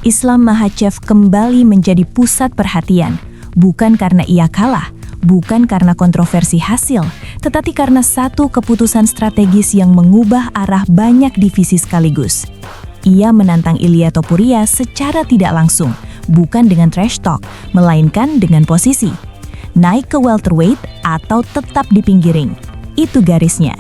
Islam Makhachev kembali menjadi pusat perhatian, bukan karena ia kalah, bukan karena kontroversi hasil, tetapi karena satu keputusan strategis yang mengubah arah banyak divisi sekaligus. Ia menantang Ilia Topuria secara tidak langsung, bukan dengan trash talk, melainkan dengan posisi. Naik ke welterweight atau tetap di pinggir ring. Itu garisnya.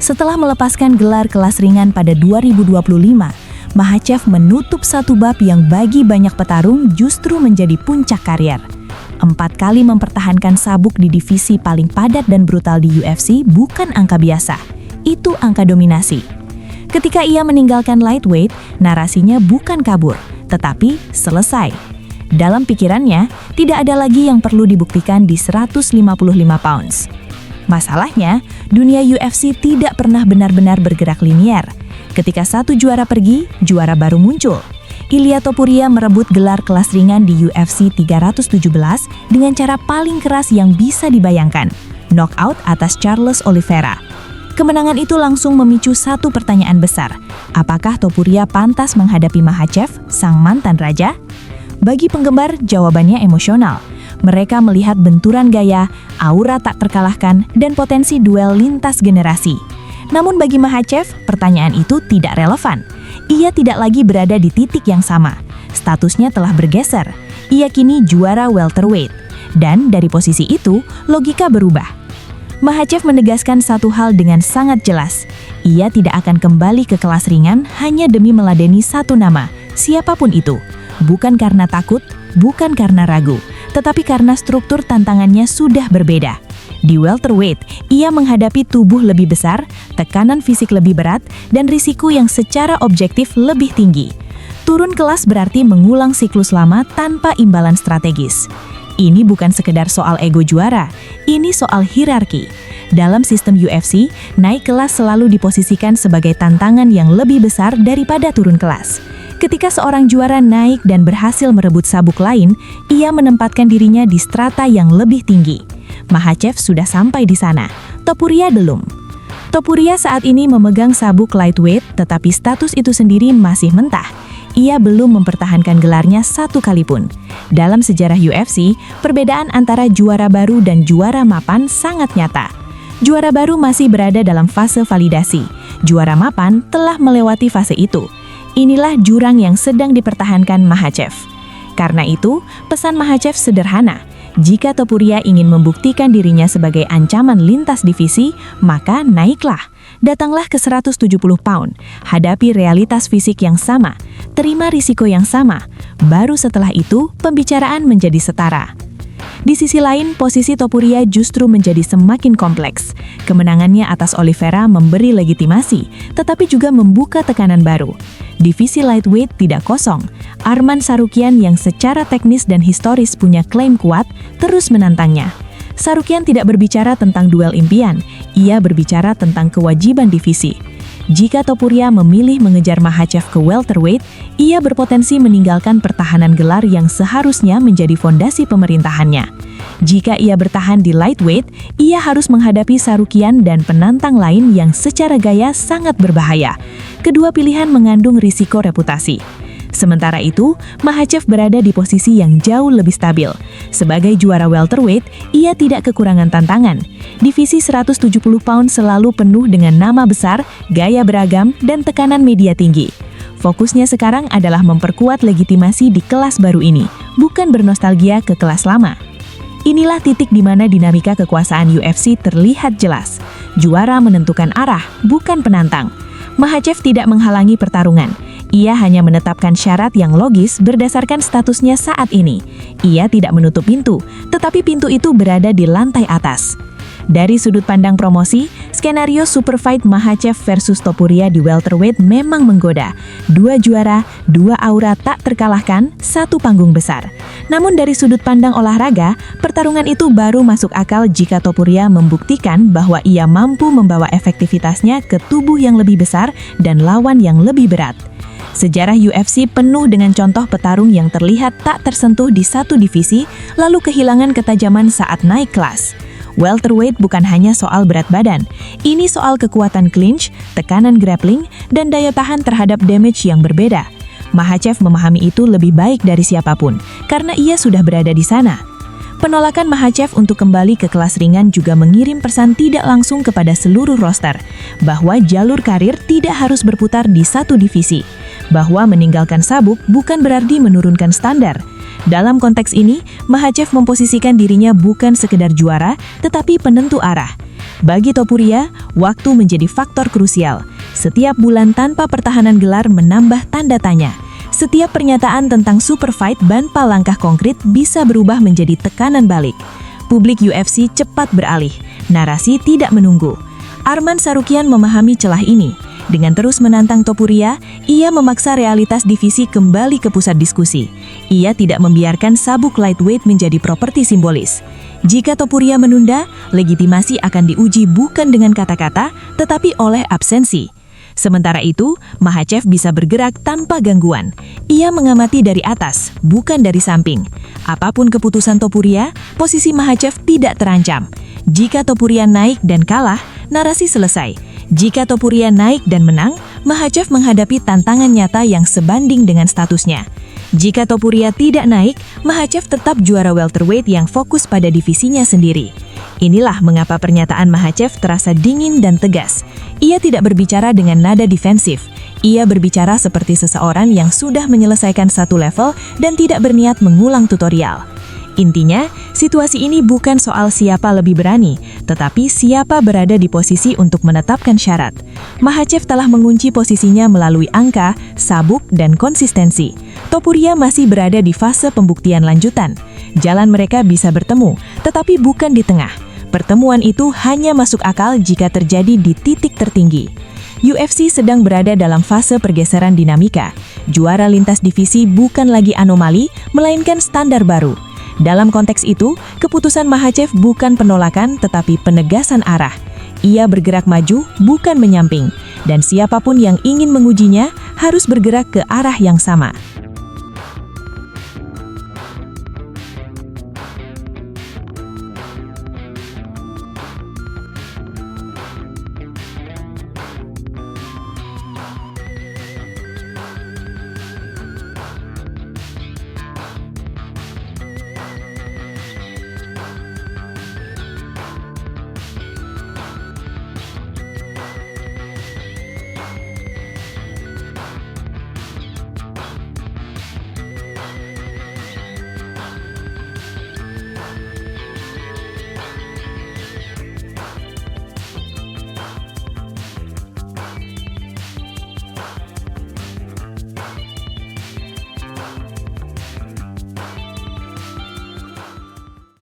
Setelah melepaskan gelar kelas ringan pada 2025, Makhachev menutup satu bab yang bagi banyak petarung justru menjadi puncak karier. 4 kali mempertahankan sabuk di divisi paling padat dan brutal di UFC bukan angka biasa. Itu angka dominasi. Ketika ia meninggalkan lightweight, narasinya bukan kabur, tetapi selesai. Dalam pikirannya, tidak ada lagi yang perlu dibuktikan di 155 pounds. Masalahnya, dunia UFC tidak pernah benar-benar bergerak linier. Ketika satu juara pergi, juara baru muncul. Ilia Topuria merebut gelar kelas ringan di UFC 317 dengan cara paling keras yang bisa dibayangkan, knockout atas Charles Oliveira. Kemenangan itu langsung memicu satu pertanyaan besar. Apakah Topuria pantas menghadapi Makhachev, sang mantan raja? Bagi penggemar, jawabannya emosional. Mereka melihat benturan gaya, aura tak terkalahkan, dan potensi duel lintas generasi. Namun bagi Makhachev, pertanyaan itu tidak relevan. Ia tidak lagi berada di titik yang sama. Statusnya telah bergeser. Ia kini juara welterweight. Dan dari posisi itu, logika berubah. Makhachev menegaskan satu hal dengan sangat jelas. Ia tidak akan kembali ke kelas ringan hanya demi meladeni satu nama, siapapun itu. Bukan karena takut, bukan karena ragu, tetapi karena struktur tantangannya sudah berbeda. Di welterweight, ia menghadapi tubuh lebih besar, tekanan fisik lebih berat, dan risiko yang secara objektif lebih tinggi. Turun kelas berarti mengulang siklus lama tanpa imbalan strategis. Ini bukan sekedar soal ego juara, ini soal hierarki. Dalam sistem UFC, naik kelas selalu diposisikan sebagai tantangan yang lebih besar daripada turun kelas. Ketika seorang juara naik dan berhasil merebut sabuk lain, ia menempatkan dirinya di strata yang lebih tinggi. Makhachev sudah sampai di sana, Topuria belum. Topuria saat ini memegang sabuk lightweight, tetapi status itu sendiri masih mentah. Ia belum mempertahankan gelarnya satu kali pun. Dalam sejarah UFC, perbedaan antara juara baru dan juara mapan sangat nyata. Juara baru masih berada dalam fase validasi. Juara mapan telah melewati fase itu. Inilah jurang yang sedang dipertahankan Makhachev. Karena itu, pesan Makhachev sederhana. Jika Topuria ingin membuktikan dirinya sebagai ancaman lintas divisi, maka naiklah. Datanglah ke 170 pound, hadapi realitas fisik yang sama, terima risiko yang sama. Baru setelah itu, pembicaraan menjadi setara. Di sisi lain, posisi Topuria justru menjadi semakin kompleks. Kemenangannya atas Oliveira memberi legitimasi, tetapi juga membuka tekanan baru. Divisi lightweight tidak kosong. Arman Tsarukyan yang secara teknis dan historis punya klaim kuat, terus menantangnya. Tsarukyan tidak berbicara tentang duel impian, ia berbicara tentang kewajiban divisi. Jika Topuria memilih mengejar Makhachev ke welterweight, ia berpotensi meninggalkan pertahanan gelar yang seharusnya menjadi fondasi pemerintahannya. Jika ia bertahan di lightweight, ia harus menghadapi Tsarukyan dan penantang lain yang secara gaya sangat berbahaya. Kedua pilihan mengandung risiko reputasi. Sementara itu, Makhachev berada di posisi yang jauh lebih stabil. Sebagai juara welterweight, ia tidak kekurangan tantangan. Divisi 170 pound selalu penuh dengan nama besar, gaya beragam, dan tekanan media tinggi. Fokusnya sekarang adalah memperkuat legitimasi di kelas baru ini, bukan bernostalgia ke kelas lama. Inilah titik di mana dinamika kekuasaan UFC terlihat jelas. Juara menentukan arah, bukan penantang. Makhachev tidak menghalangi pertarungan. Ia hanya menetapkan syarat yang logis berdasarkan statusnya saat ini. Ia tidak menutup pintu, tetapi pintu itu berada di lantai atas. Dari sudut pandang promosi, skenario super fight Makhachev versus Topuria di welterweight memang menggoda. 2 juara, 2 aura tak terkalahkan, 1 panggung besar. Namun dari sudut pandang olahraga, pertarungan itu baru masuk akal jika Topuria membuktikan bahwa ia mampu membawa efektivitasnya ke tubuh yang lebih besar dan lawan yang lebih berat. Sejarah UFC penuh dengan contoh petarung yang terlihat tak tersentuh di satu divisi, lalu kehilangan ketajaman saat naik kelas. Welterweight bukan hanya soal berat badan, ini soal kekuatan clinch, tekanan grappling, dan daya tahan terhadap damage yang berbeda. Makhachev memahami itu lebih baik dari siapapun, karena ia sudah berada di sana. Penolakan Makhachev untuk kembali ke kelas ringan juga mengirim pesan tidak langsung kepada seluruh roster, bahwa jalur karir tidak harus berputar di satu divisi, bahwa meninggalkan sabuk bukan berarti menurunkan standar. Dalam konteks ini, Makhachev memposisikan dirinya bukan sekedar juara, tetapi penentu arah. Bagi Topuria, waktu menjadi faktor krusial. Setiap bulan tanpa pertahanan gelar menambah tanda tanya. Setiap pernyataan tentang super fight tanpa langkah konkret bisa berubah menjadi tekanan balik. Publik UFC cepat beralih, narasi tidak menunggu. Arman Tsarukyan memahami celah ini. Dengan terus menantang Topuria, ia memaksa realitas divisi kembali ke pusat diskusi. Ia tidak membiarkan sabuk lightweight menjadi properti simbolis. Jika Topuria menunda, legitimasi akan diuji bukan dengan kata-kata, tetapi oleh absensi. Sementara itu, Makhachev bisa bergerak tanpa gangguan. Ia mengamati dari atas, bukan dari samping. Apapun keputusan Topuria, posisi Makhachev tidak terancam. Jika Topuria naik dan kalah, narasi selesai. Jika Topuria naik dan menang, Makhachev menghadapi tantangan nyata yang sebanding dengan statusnya. Jika Topuria tidak naik, Makhachev tetap juara welterweight yang fokus pada divisinya sendiri. Inilah mengapa pernyataan Makhachev terasa dingin dan tegas. Ia tidak berbicara dengan nada defensif. Ia berbicara seperti seseorang yang sudah menyelesaikan satu level dan tidak berniat mengulang tutorial. Intinya, situasi ini bukan soal siapa lebih berani, tetapi siapa berada di posisi untuk menetapkan syarat. Makhachev telah mengunci posisinya melalui angka, sabuk, dan konsistensi. Topuria masih berada di fase pembuktian lanjutan. Jalan mereka bisa bertemu, tetapi bukan di tengah. Pertemuan itu hanya masuk akal jika terjadi di titik tertinggi. UFC sedang berada dalam fase pergeseran dinamika. Juara lintas divisi bukan lagi anomali, melainkan standar baru. Dalam konteks itu, keputusan Makhachev bukan penolakan tetapi penegasan arah. Ia bergerak maju, bukan menyamping. Dan siapapun yang ingin mengujinya harus bergerak ke arah yang sama.